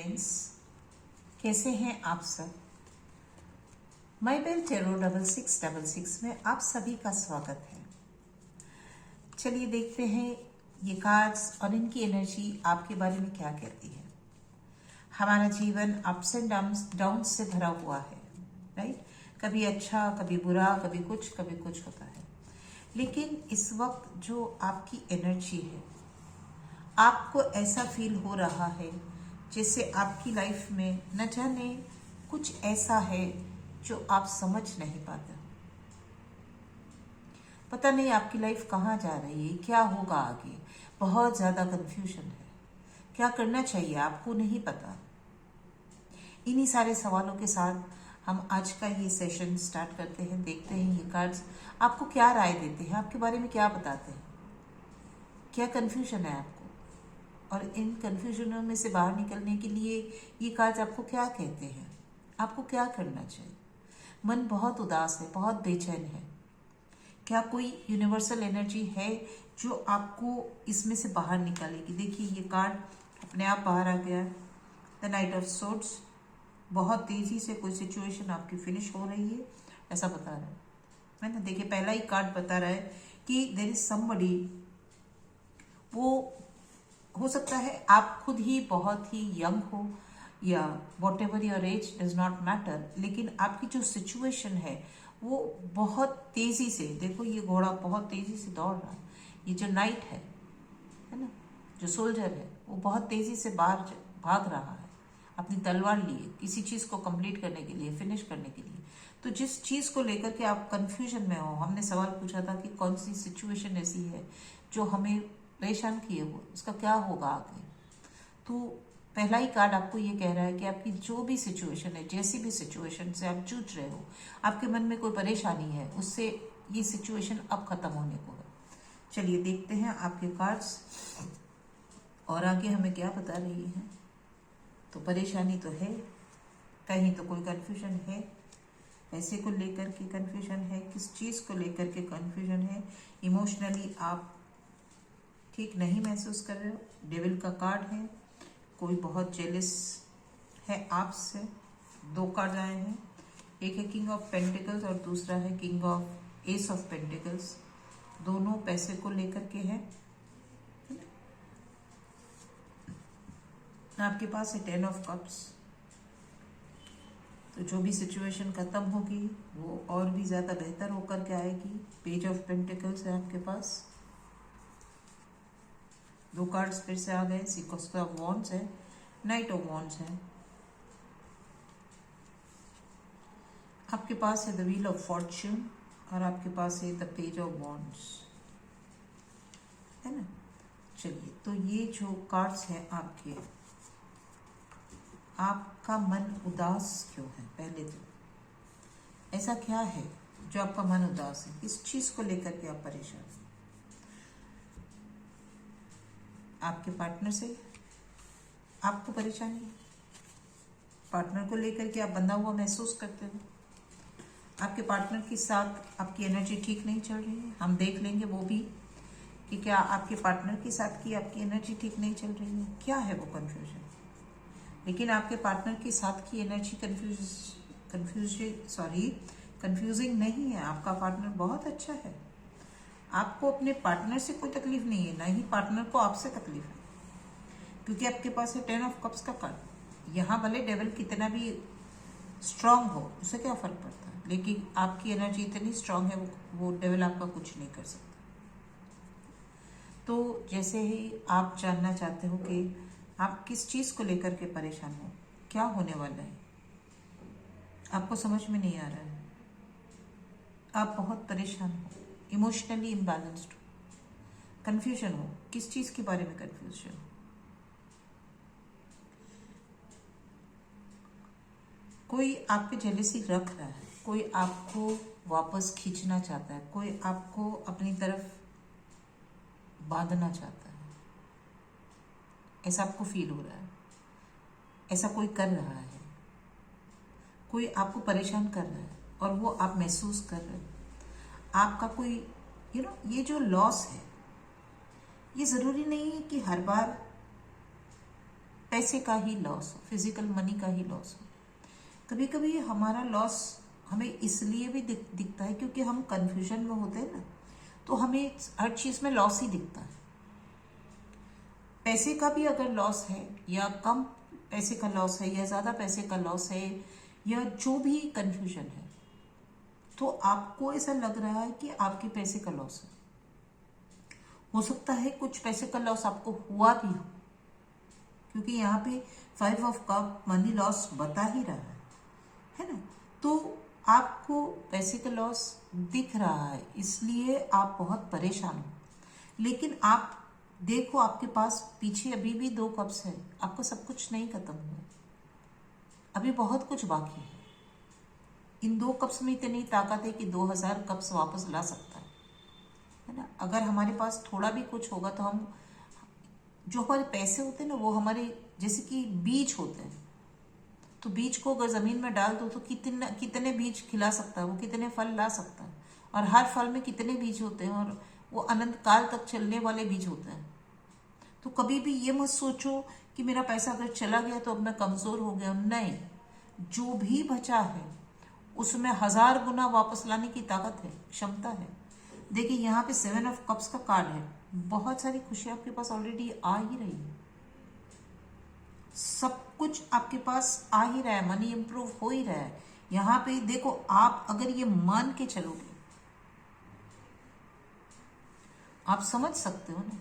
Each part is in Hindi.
फ्रेंड्स, कैसे हैं आप सब। माइबेल टेरो 6666 में आप सभी का स्वागत है। चलिए देखते हैं ये कार्ड्स और इनकी एनर्जी आपके बारे में क्या कहती है। हमारा जीवन अप्स एंड डाउन से भरा हुआ है, राइट। कभी अच्छा, कभी बुरा, कभी कुछ होता है। लेकिन इस वक्त जो आपकी एनर्जी है, आपको ऐसा फील हो रहा है जैसे आपकी लाइफ में न जाने कुछ ऐसा है जो आप समझ नहीं पाते। पता नहीं आपकी लाइफ कहाँ जा रही है, क्या होगा आगे। बहुत ज़्यादा कंफ्यूजन है, क्या करना चाहिए आपको नहीं पता। इन्हीं सारे सवालों के साथ हम आज का ये सेशन स्टार्ट करते हैं। देखते हैं ये कार्ड्स आपको क्या राय देते हैं, आपके बारे में क्या बताते हैं, क्या कंफ्यूजन है आपको, और इन कन्फ्यूजनों में से बाहर निकलने के लिए ये कार्ड आपको क्या कहते हैं, आपको क्या करना चाहिए। मन बहुत उदास है, बहुत बेचैन है। क्या कोई यूनिवर्सल एनर्जी है जो आपको इसमें से बाहर निकालेगी। देखिए ये कार्ड अपने आप बाहर आ गया है, द नाइट ऑफ सोर्ड्स। बहुत तेजी से कोई सिचुएशन आपकी फिनिश हो रही है, ऐसा बता रहा है ना। देखिए पहला ही कार्ड बता रहा है कि देयर इज समबडी। वो हो सकता है आप खुद ही बहुत ही यंग हो या what ever your age does not matter, लेकिन आपकी जो सिचुएशन है वो बहुत तेजी से, देखो ये घोड़ा बहुत तेजी से दौड़ रहा है। ये जो नाइट है ना, जो सोल्जर है वो बहुत तेजी से बाहर भाग रहा है अपनी तलवार लिए, किसी चीज को कंप्लीट करने के लिए, फिनिश करने के लिए। तो जिस चीज को लेकर के आप कंफ्यूजन में हो, हमने सवाल पूछा था कि कौन सी सिचुएशन ऐसी है जो हमें परेशान किए हुए, उसका क्या होगा आगे। तो पहला ही कार्ड आपको ये कह रहा है कि आपकी जो भी सिचुएशन है, जैसी भी सिचुएशन से आप जूझ रहे हो, आपके मन में कोई परेशानी है, उससे ये सिचुएशन अब खत्म होने को है। चलिए देखते हैं आपके कार्ड्स और आगे हमें क्या बता रही हैं। तो परेशानी तो है, कहीं तो कोई कन्फ्यूजन है, पैसे को लेकर के कन्फ्यूजन है, किस चीज़ को लेकर के कन्फ्यूजन है। इमोशनली आप ठीक नहीं महसूस कर रहे हो। डेविल का कार्ड है, कोई बहुत जेलिस है आपसे। दो कार्ड आए हैं, एक है किंग ऑफ पेंटिकल्स और दूसरा है king of S of pentacles. दोनों पैसे को लेकर के हैं। आपके पास है 10 ऑफ कप्स। तो जो भी सिचुएशन खत्म होगी वो और भी ज़्यादा बेहतर होकर के आएगी। पेज ऑफ पेंटिकल्स है आपके पास। दो कार्ड्स फिर से आ गए, सिक्स ऑफ वॉन्ड्स है, नाइट ऑफ वॉन्ड्स है। आपके पास है द व्हील ऑफ फॉर्च्यून और आपके पास है द पेज ऑफ वॉन्ड्स, है ना। चलिए तो ये जो कार्ड्स हैं आपके, आपका मन उदास क्यों है। पहले तो ऐसा क्या है जो आपका मन उदास है, किस चीज को लेकर के आप परेशान हैं। आपके पार्टनर से आपको परेशानी है, पार्टनर को लेकर के आप बंधा हुआ महसूस करते हो। आपके पार्टनर के साथ आपकी एनर्जी ठीक नहीं चल रही है। हम देख लेंगे वो भी कि क्या आपके पार्टनर के साथ की आपकी एनर्जी ठीक नहीं चल रही है, क्या है वो कन्फ्यूजन। लेकिन आपके पार्टनर के साथ की एनर्जी कंफ्यूजिंग नहीं है। आपका पार्टनर बहुत अच्छा है, आपको अपने पार्टनर से कोई तकलीफ नहीं है, ना ही पार्टनर को आपसे तकलीफ है, क्योंकि आपके पास है 10 ऑफ कप्स का कार्ड। यहाँ भले डेविल कितना भी स्ट्रांग हो, उससे क्या फर्क पड़ता है, लेकिन आपकी एनर्जी इतनी स्ट्रांग है वो डेविल आपका कुछ नहीं कर सकता। तो जैसे ही आप जानना चाहते हो कि आप किस चीज़ को लेकर के परेशान हो, क्या होने वाला है, आपको समझ में नहीं आ रहा है, आप बहुत परेशान हो, इमोशनली इम्बैलेंस्ड हो, कंफ्यूजन हो, किस चीज़ के बारे में कंफ्यूजन हो। कोई आप पे जेलसी रख रहा है, कोई आपको वापस खींचना चाहता है, कोई आपको अपनी तरफ बांधना चाहता है, ऐसा आपको फील हो रहा है। ऐसा कोई कर रहा है, कोई आपको परेशान कर रहा है और वो आप महसूस कर रहे हो। आपका कोई ये जो लॉस है, ये ज़रूरी नहीं है कि हर बार पैसे का ही लॉस हो, फिजिकल मनी का ही लॉस हो। कभी कभी हमारा लॉस हमें इसलिए भी दिखता है क्योंकि हम कंफ्यूजन में होते हैं ना, तो हमें हर चीज में लॉस ही दिखता है। पैसे का भी अगर लॉस है या कम पैसे का लॉस है या ज्यादा पैसे का लॉस है या जो भी कंफ्यूजन है, तो आपको ऐसा लग रहा है कि आपके पैसे का लॉस है। हो सकता है कुछ पैसे का लॉस आपको हुआ भी हो, क्योंकि यहाँ पे 5 ऑफ कप मनी लॉस बता ही रहा है ना। तो आपको पैसे का लॉस दिख रहा है, इसलिए आप बहुत परेशान हो। लेकिन आप देखो, आपके पास पीछे अभी भी 2 कप्स है, आपको सब कुछ नहीं खत्म हुआ, अभी बहुत कुछ बाकी है। इन 2 कप्स में इतनी ताकत है कि 2000 कप्स वापस ला सकता है ना। अगर हमारे पास थोड़ा भी कुछ होगा तो हम, जो हमारे पैसे होते हैं ना, वो हमारे जैसे कि बीज होते हैं, तो बीज को अगर जमीन में डाल दो तो कितने बीज खिला सकता है, वो कितने फल ला सकता है, और हर फल में कितने बीज होते हैं, और वो अनंत काल तक चलने वाले बीज होते हैं। तो कभी भी ये मत सोचो कि मेरा पैसा अगर चला गया तो अब मैं कमजोर हो गया। नहीं, जो भी बचा है उसमें 1000 गुना वापस लाने की ताकत है, क्षमता है। देखिए यहाँ पे 7 ऑफ कप्स का कार्ड है, बहुत सारी खुशियां आपके पास ऑलरेडी आ ही रही है, सब कुछ आपके पास आ ही रहा है, मनी इंप्रूव हो ही रहा है। यहाँ पे देखो, आप अगर ये मान के चलोगे, आप समझ सकते हो ना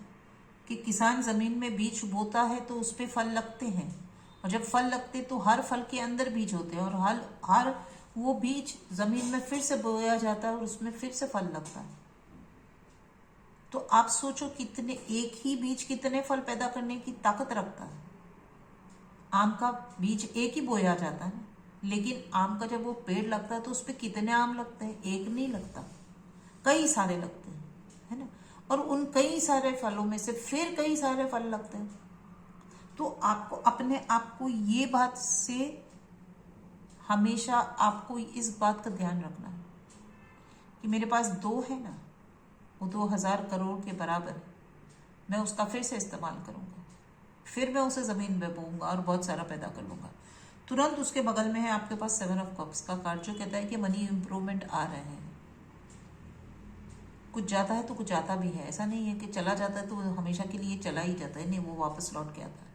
कि किसान जमीन में बीज बोता है तो उस पे फल लगते हैं, और जब फल लगते तो हर फल के अंदर बीज होते हैं, और हर वो बीज जमीन में फिर से बोया जाता है और उसमें फिर से फल लगता है। तो आप सोचो कितने, एक ही बीज कितने फल पैदा करने की ताकत रखता है। आम का बीज एक ही बोया जाता है ना, लेकिन आम का जब वो पेड़ लगता है तो उस पर कितने आम लगते हैं? एक नहीं लगता, कई सारे लगते हैं, है ना। और उन कई सारे फलों में से फिर कई सारे फल लगते हैं। तो आपको अपने आप को ये बात से हमेशा आपको इस बात का ध्यान रखना है कि मेरे पास 2 है ना, वो 2000 करोड़ के बराबर है, मैं उसका फिर से इस्तेमाल करूंगा, फिर मैं उसे जमीन में बोऊंगा और बहुत सारा पैदा कर लूंगा। तुरंत उसके बगल में है आपके पास 7 ऑफ कप्स का कार्ड, जो कहता है कि मनी इंप्रूवमेंट आ रहे हैं। कुछ जाता है तो कुछ आता भी है, ऐसा नहीं है कि चला जाता है तो हमेशा के लिए चला ही जाता है, नहीं, वो वापस लौट के आता है।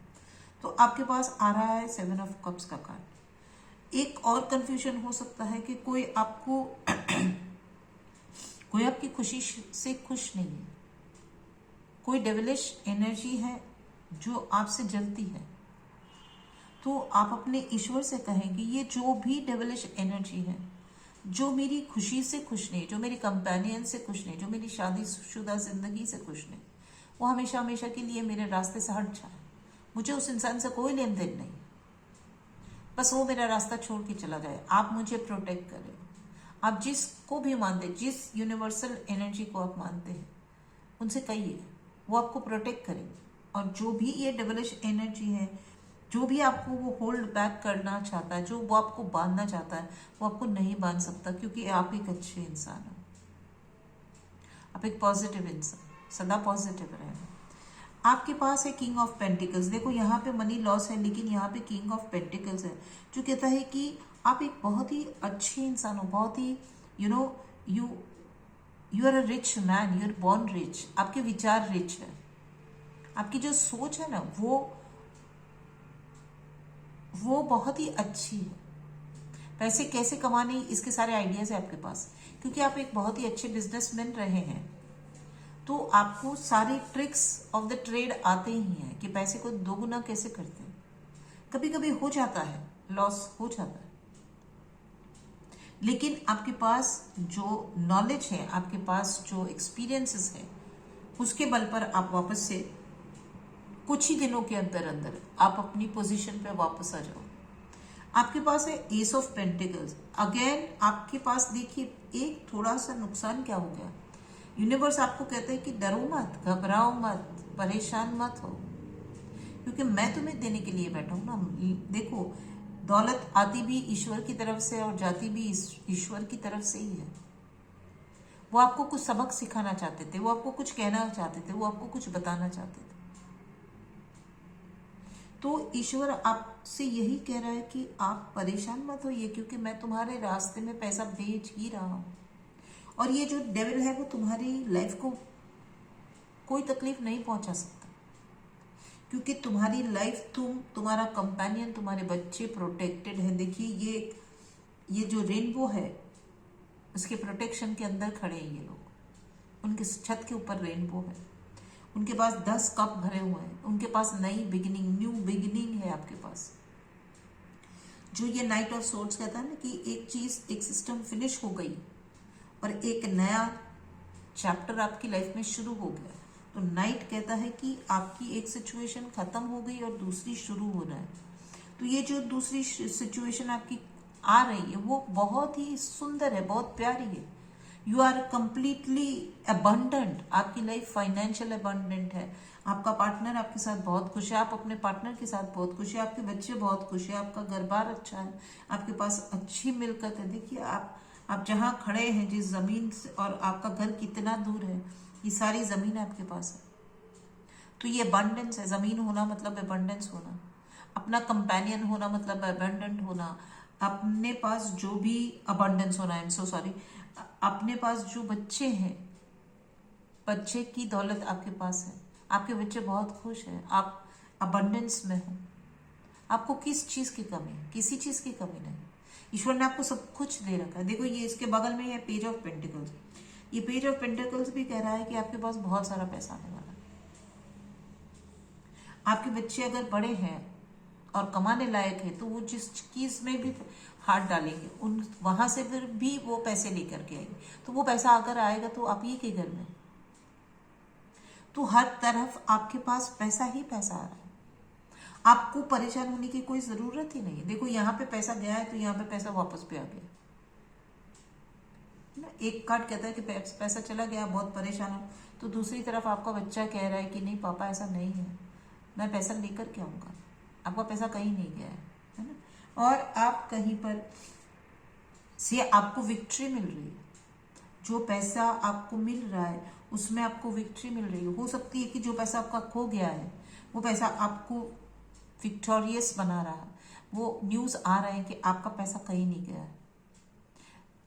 तो आपके पास आ रहा है 7 ऑफ कप्स का कार्ड। एक और कंफ्यूजन हो सकता है कि कोई आपको कोई आपकी खुशी से खुश नहीं है, कोई डेविलिश एनर्जी है जो आपसे जलती है। तो आप अपने ईश्वर से कहेंगे, ये जो भी डेविलिश एनर्जी है, जो मेरी खुशी से खुश नहीं, जो मेरी कंपेनियन से खुश नहीं, जो मेरी शादीशुदा जिंदगी से खुश नहीं, वो हमेशा हमेशा के लिए मेरे रास्ते से हट जाए। मुझे उस इंसान से कोई लेन देन नहीं, बस वो मेरा रास्ता छोड़ के चला जाए। आप मुझे प्रोटेक्ट करें। आप जिसको भी मानते, जिस यूनिवर्सल एनर्जी को आप मानते हैं, उनसे कहिए, वो आपको प्रोटेक्ट करेंगे। और जो भी ये डेविलिश एनर्जी है, जो भी आपको वो होल्ड बैक करना चाहता है, जो वो आपको बांधना चाहता है, वो आपको नहीं बांध सकता, क्योंकि आप एक अच्छे इंसान हो, आप एक पॉजिटिव इंसान, सदा पॉजिटिव रहना। आपके पास है किंग ऑफ पेंटिकल्स। देखो यहाँ पे मनी लॉस है, लेकिन यहाँ पे किंग ऑफ पेंटिकल्स है, जो कहता है कि आप एक बहुत ही अच्छे इंसान हो, बहुत ही you are a rich man, you are born rich, आपके विचार रिच है, आपकी जो सोच है ना वो बहुत ही अच्छी है। पैसे कैसे कमाने, इसके सारे आइडियाज है आपके पास, क्योंकि आप एक बहुत ही अच्छे बिजनेसमैन रहे हैं, तो आपको सारे ट्रिक्स ऑफ द ट्रेड आते ही हैं कि पैसे को 2 गुना कैसे करते हैं। कभी कभी हो जाता है, लॉस हो जाता है, लेकिन आपके पास जो नॉलेज है, आपके पास जो एक्सपीरियंसेस है, उसके बल पर आप वापस से कुछ ही दिनों के अंदर अंदर आप अपनी पोजीशन पे वापस आ जाओ। आपके पास है एस ऑफ पेंटिकल्स। अगेन आपके पास देखिए, एक थोड़ा सा नुकसान क्या हो गया, यूनिवर्स आपको कहता है कि डरो मत, घबराओ मत, परेशान मत हो, क्योंकि मैं तुम्हें देने के लिए बैठा हूं ना। देखो, दौलत आती भी ईश्वर की तरफ से और जाती भी ईश्वर की तरफ से ही है। वो आपको कुछ सबक सिखाना चाहते थे, वो आपको कुछ कहना चाहते थे, वो आपको कुछ बताना चाहते थे। तो ईश्वर आपसे यही कह रहा है कि आप परेशान मत होइए, क्योंकि मैं तुम्हारे रास्ते में पैसा भेज ही रहा हूं। और ये जो डेविल है वो तुम्हारी लाइफ को कोई तकलीफ नहीं पहुंचा सकता, क्योंकि तुम्हारी लाइफ, तुम्हारा कंपेनियन, तुम्हारे बच्चे प्रोटेक्टेड है। देखिए ये जो रेनबो है उसके प्रोटेक्शन के अंदर खड़े हैं ये लोग। उनके छत के ऊपर रेनबो है, उनके पास 10 कप भरे हुए हैं, उनके पास नई बिगिनिंग, न्यू बिगिनिंग है आपके पास। जो ये नाइट ऑफ सोर्ड्स कहता है ना कि एक चीज, एक सिस्टम फिनिश हो गई और एक नया चैप्टर आपकी लाइफ में शुरू हो गया। तो नाइट कहता है कि आपकी एक सिचुएशन खत्म हो गई और दूसरी शुरू हो रहा है। तो ये जो दूसरी सिचुएशन आपकी आ रही है वो बहुत ही सुंदर है, बहुत प्यारी है। यू आर कंप्लीटली अबंडेंट, आपकी लाइफ फाइनेंशियल अबंडेंट है। आपका पार्टनर आपके साथ बहुत खुश है, आप अपने पार्टनर के साथ बहुत खुश है, आपके बच्चे बहुत खुश है, आपका घर बार अच्छा है, आपके पास अच्छी मिलकत है। देखिए आप जहाँ खड़े हैं जिस जमीन से, और आपका घर कितना दूर है, ये सारी जमीन आपके पास है। तो ये अबंडेंस है। जमीन होना मतलब अबंडेंस होना, अपना कंपेनियन होना मतलब अबंडेंट होना, अपने पास जो भी अबंडेंस होना, आई एम सो सॉरी, अपने पास जो बच्चे हैं, बच्चे की दौलत आपके पास है, आपके बच्चे बहुत खुश हैं, आप अबंडेंस में हो। आपको किस चीज की कमी है? किसी चीज की कमी नहीं। ईश्वर ने आपको सब कुछ दे रखा है। देखो ये इसके बगल में है पेज ऑफ पेंटिकल्स। ये पेज ऑफ पेंटिकल्स भी कह रहा है कि आपके पास बहुत सारा पैसा आने वाला है। आपके बच्चे अगर बड़े हैं और कमाने लायक है तो वो जिस चीज में भी हाथ डालेंगे उन वहां से फिर भी वो पैसे लेकर के आएंगे। तो वो पैसा अगर आएगा तो आप ही के घर में, तो हर तरफ आपके पास पैसा ही पैसा आ रहा है। आपको परेशान होने की कोई जरूरत ही नहीं है। देखो यहाँ पे पैसा गया है तो यहाँ पे पैसा वापस भी आ गया ना। एक कार्ड कहता है कि पैसा चला गया, बहुत परेशान हो, तो दूसरी तरफ आपका बच्चा कह रहा है कि नहीं पापा ऐसा नहीं है, मैं पैसा लेकर के आऊंगा। आपका पैसा कहीं नहीं गया है ना। और आप कहीं पर से आपको विक्ट्री मिल रही है। जो पैसा आपको मिल रहा है उसमें आपको विक्ट्री मिल रही है। हो सकती है कि जो पैसा आपका खो गया है वो पैसा आपको विक्टोरियस बना रहा है। वो न्यूज आ रहा है कि आपका पैसा कहीं नहीं गया है,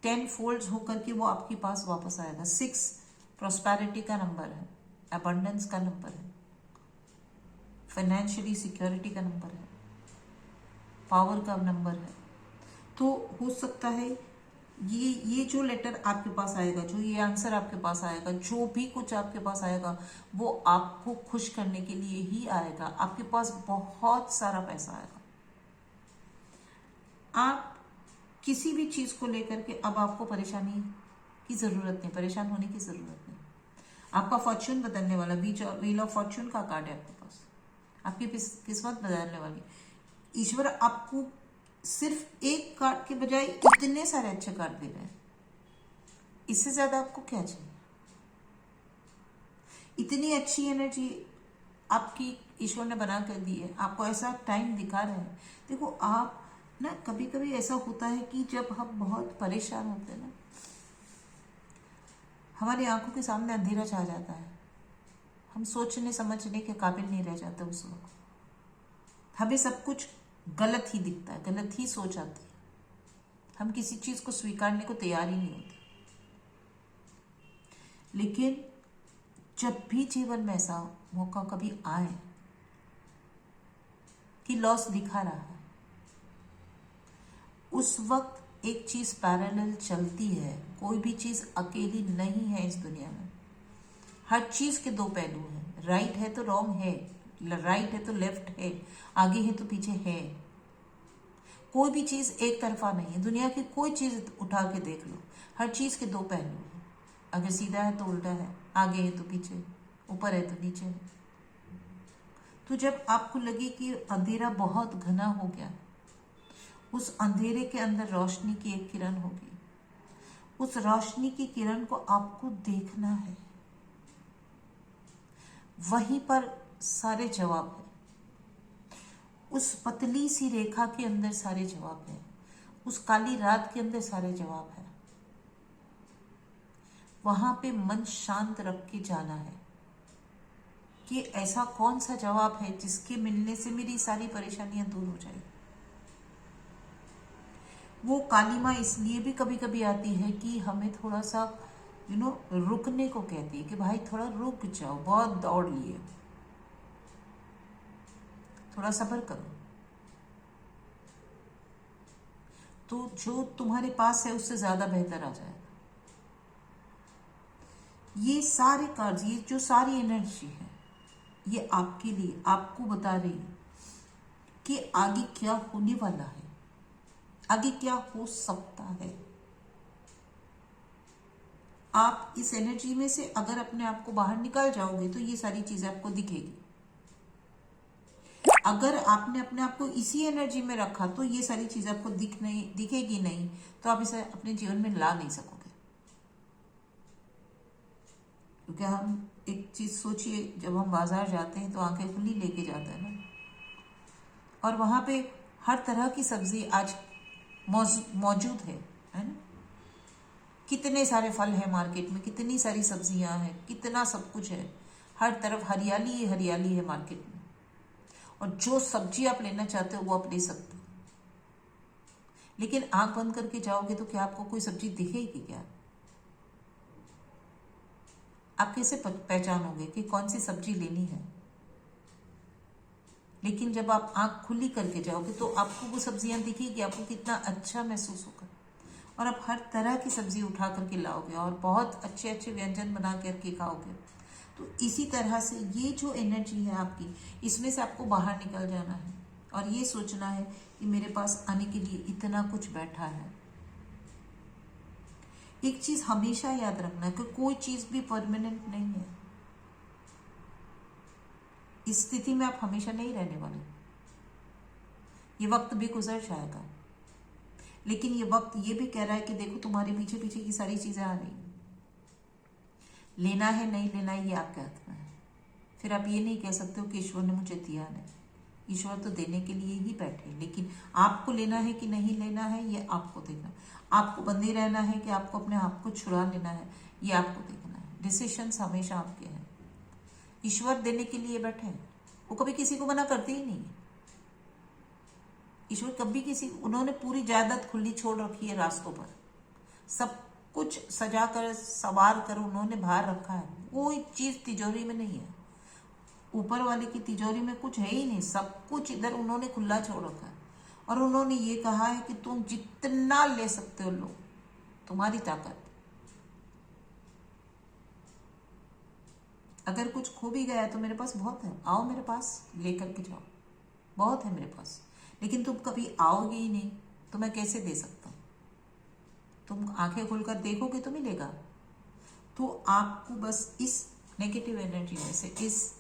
10 फोल्ड्स होकर के वो आपके पास वापस आएगा। 6 प्रोस्पेरिटी का नंबर है, अबंडेंस का नंबर है, फाइनेंशियली सिक्योरिटी का नंबर है, पावर का नंबर है। तो हो सकता है ये जो लेटर आपके पास आएगा, जो ये आंसर आपके पास आएगा, जो भी कुछ आपके पास आएगा वो आपको खुश करने के लिए ही आएगा। आपके पास बहुत सारा पैसा आएगा। आप किसी भी चीज को लेकर के अब आपको परेशानी की जरूरत नहीं, परेशान होने की जरूरत नहीं। आपका फॉर्च्यून बदलने वाला, व्हील ऑफ फॉर्च्यून का कार्ड है आपके पास, आपकी किस्मत बदलने वाली। ईश्वर आपको सिर्फ एक कार्ड के बजाय इतने सारे अच्छे कार्ड दे रहे हैं। इससे ज्यादा आपको क्या चाहिए? इतनी अच्छी एनर्जी आपकी ईश्वर ने बना कर दी है, आपको ऐसा टाइम दिखा रहे हैं। देखो आप ना, कभी कभी ऐसा होता है कि जब हम बहुत परेशान होते हैं ना, हमारी आंखों के सामने अंधेरा छा जाता है, हम सोचने समझने के काबिल नहीं रह जाते उस वक्त। हमें सब कुछ गलत ही दिखता है, गलत ही सोच आती है, हम किसी चीज को स्वीकारने को तैयार ही नहीं होते। लेकिन जब भी जीवन में ऐसा मौका कभी आए कि लॉस दिखा रहा है, उस वक्त एक चीज पैरेलल चलती है। कोई भी चीज अकेली नहीं है इस दुनिया में। हर चीज के दो पहलू हैं, राइट है तो रॉन्ग है, राइट है तो लेफ्ट है, आगे है तो पीछे है। कोई भी चीज एक तरफा नहीं है। दुनिया की कोई चीज उठा के देख लो, हर चीज के दो पहलू हैं। अगर सीधा है तो उल्टा है, आगे है तो पीछे, ऊपर है तो नीचे है। तो जब आपको लगे कि अंधेरा बहुत घना हो गया, उस अंधेरे के अंदर रोशनी की एक किरण होगी। उस रोशनी की किरण को आपको देखना है, वहीं पर सारे जवाब है। उस पतली सी रेखा के अंदर सारे जवाब है, उस काली रात के अंदर सारे जवाब है। वहां पे मन शांत रख के जाना है। कि ऐसा कौन सा जवाब है जिसके मिलने से मेरी सारी परेशानियां दूर हो जाए। वो काली माँ इसलिए भी कभी कभी आती है कि हमें थोड़ा सा रुकने को कहती है कि भाई थोड़ा रुक जाओ, बहुत दौड़ लिए, थोड़ा सब्र करो। तो जो तुम्हारे पास है उससे ज्यादा बेहतर आ जाएगा। ये सारे कार्ड्स, ये जो सारी एनर्जी है, ये आपके लिए, आपको बता रही है कि आगे क्या होने वाला है, आगे क्या हो सकता है। आप इस एनर्जी में से अगर अपने आप को बाहर निकाल जाओगे तो ये सारी चीजें आपको दिखेगी। अगर आपने अपने आप को इसी एनर्जी में रखा तो ये सारी चीजें आपको दिखेगी नहीं, तो आप इसे अपने जीवन में ला नहीं सकोगे। क्योंकि हम एक चीज सोचिए, जब हम बाजार जाते हैं तो आंखें खुली लेके जाते हैं ना, और वहां पे हर तरह की सब्जी आज मौजूद है ना। कितने सारे फल है मार्केट में, कितनी सारी सब्जियां हैं, कितना सब कुछ है, हर तरफ हरियाली ही हरियाली है मार्केट में, और जो सब्जी आप लेना चाहते हो वो आप ले सकते हो। लेकिन आंख बंद करके जाओगे तो क्या आपको कोई सब्जी दिखेगी क्या? आप कैसे पहचानोगे कि कौन सी सब्जी लेनी है? लेकिन जब आप आंख खुली करके जाओगे तो आपको वो सब्जियां दिखेगी, आपको कितना अच्छा महसूस होगा, और आप हर तरह की सब्जी उठा करके लाओगे और बहुत अच्छे अच्छे व्यंजन बना करके खाओगे। तो इसी तरह से ये जो एनर्जी है आपकी, इसमें से आपको बाहर निकल जाना है और ये सोचना है कि मेरे पास आने के लिए इतना कुछ बैठा है। एक चीज हमेशा याद रखना कि कोई चीज भी परमानेंट नहीं है। इस स्थिति में आप हमेशा नहीं रहने वाले, ये वक्त भी गुजर जाएगा। लेकिन ये वक्त ये भी कह रहा है कि देखो तुम्हारे पीछे पीछे की सारी चीजें आ रही हैं, लेना है नहीं लेना है ये आपके हाथ में है। फिर आप ये नहीं कह सकते हो कि ईश्वर ने मुझे दिया नहीं। ईश्वर तो देने के लिए ही बैठे, लेकिन आपको लेना है कि नहीं लेना है ये आपको देखना। आपको बंधे रहना है कि आपको अपने आप को छुड़ा लेना है, ये आपको देखना है। डिसीशंस हमेशा आपके हैं। ईश्वर देने के लिए बैठे हैं, वो कभी किसी को मना करते ही नहीं। ईश्वर कभी उन्होंने पूरी जायदाद खुली छोड़ रखी है रास्तों पर, सब कुछ सजा कर सवार कर उन्होंने बाहर रखा है। कोई चीज तिजोरी में नहीं है, ऊपर वाले की तिजोरी में कुछ है ही नहीं, सब कुछ इधर उन्होंने खुला छोड़ रखा है। और उन्होंने ये कहा है कि तुम जितना ले सकते हो लो, तुम्हारी ताकत। अगर कुछ खो भी गया तो मेरे पास बहुत है, आओ मेरे पास लेकर के जाओ, बहुत है मेरे पास। लेकिन तुम कभी आओगे ही नहीं तो मैं कैसे दे सकता हूं? तुम आंखें खोलकर देखोगे तो मिलेगा। तो आपको बस इस नेगेटिव एनर्जी में से, इस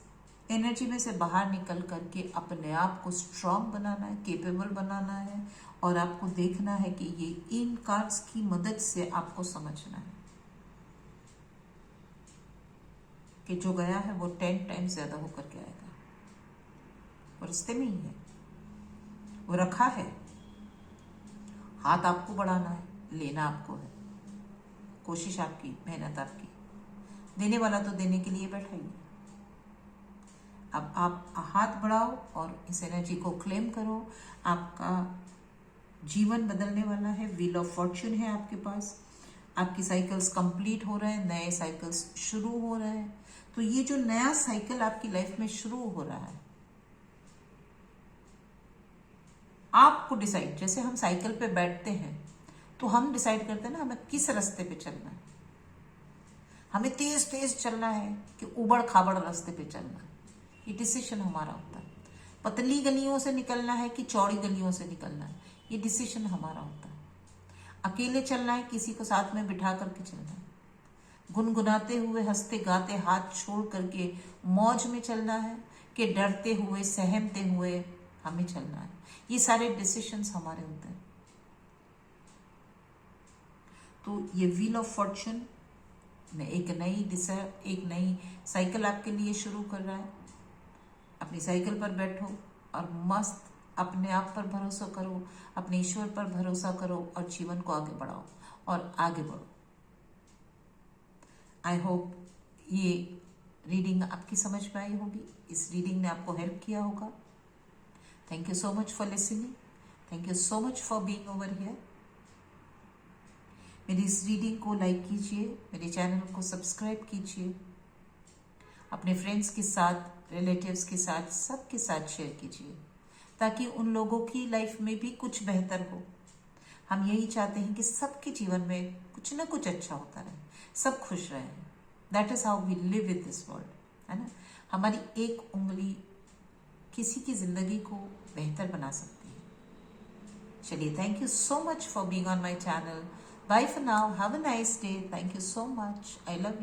एनर्जी में से बाहर निकल करके अपने आप को स्ट्रांग बनाना है, केपेबल बनाना है, और आपको देखना है कि ये इन कार्ड्स की मदद से आपको समझना है कि जो गया है वो 10 टाइम्स ज्यादा होकर के आएगा। और रिश्ते में ही है, वो रखा है, हाथ आपको बढ़ाना है, लेना आपको है, कोशिश आपकी, मेहनत आपकी। देने वाला तो देने के लिए बैठा ही है। अब आप हाथ बढ़ाओ और इस एनर्जी को क्लेम करो। आपका जीवन बदलने वाला है, व्हील ऑफ फॉर्च्यून है आपके पास। आपकी साइकिल्स कंप्लीट हो रहे हैं, नए साइकिल्स शुरू हो रहे हैं। तो ये जो नया साइकिल आपकी लाइफ में शुरू हो रहा है, आपको डिसाइड, जैसे हम साइकिल पे बैठते हैं तो हम डिसाइड करते हैं ना हमें किस रास्ते पे चलना है। हमें तेज तेज चलना है कि उबड़ खाबड़ रास्ते पे चलना है, ये डिसीजन हमारा होता है। पतली गलियों से निकलना है कि चौड़ी गलियों से निकलना है, ये डिसीजन हमारा होता है। अकेले चलना है, किसी को साथ में बिठा करके चलना है, गुनगुनाते हुए, हंसते गाते, हाथ छोड़ करके मौज में चलना है, कि डरते हुए, सहमते हुए हमें चलना है। ये सारे डिसीजंस हमारे होते हैं। तो ये व्हील ऑफ फॉर्च्यून में एक नई साइकिल आपके लिए शुरू कर रहा है। अपनी साइकिल पर बैठो और मस्त अपने आप पर भरोसा करो, अपने ईश्वर पर भरोसा करो और जीवन को आगे बढ़ाओ और आगे बढ़ो। आई होप ये रीडिंग आपकी समझ में आई होगी, इस रीडिंग ने आपको हेल्प किया होगा। Thank you so much for listening, thank you so much for being over here. मेरी इस रीडिंग को लाइक कीजिए, मेरे चैनल को सब्सक्राइब कीजिए, अपने फ्रेंड्स के साथ, रिलेटिव्स के साथ, सबके साथ शेयर कीजिए, ताकि उन लोगों की लाइफ में भी कुछ बेहतर हो। हम यही चाहते हैं कि सबके जीवन में कुछ ना कुछ अच्छा होता रहे, सब खुश रहे। That is how we live with this world, है ना। हमारी एक उंगली किसी की जिंदगी को बेहतर बना सकती है। चलिए, thank you so much for being on my channel. Bye for now, have a nice day. Thank you so much, I love you.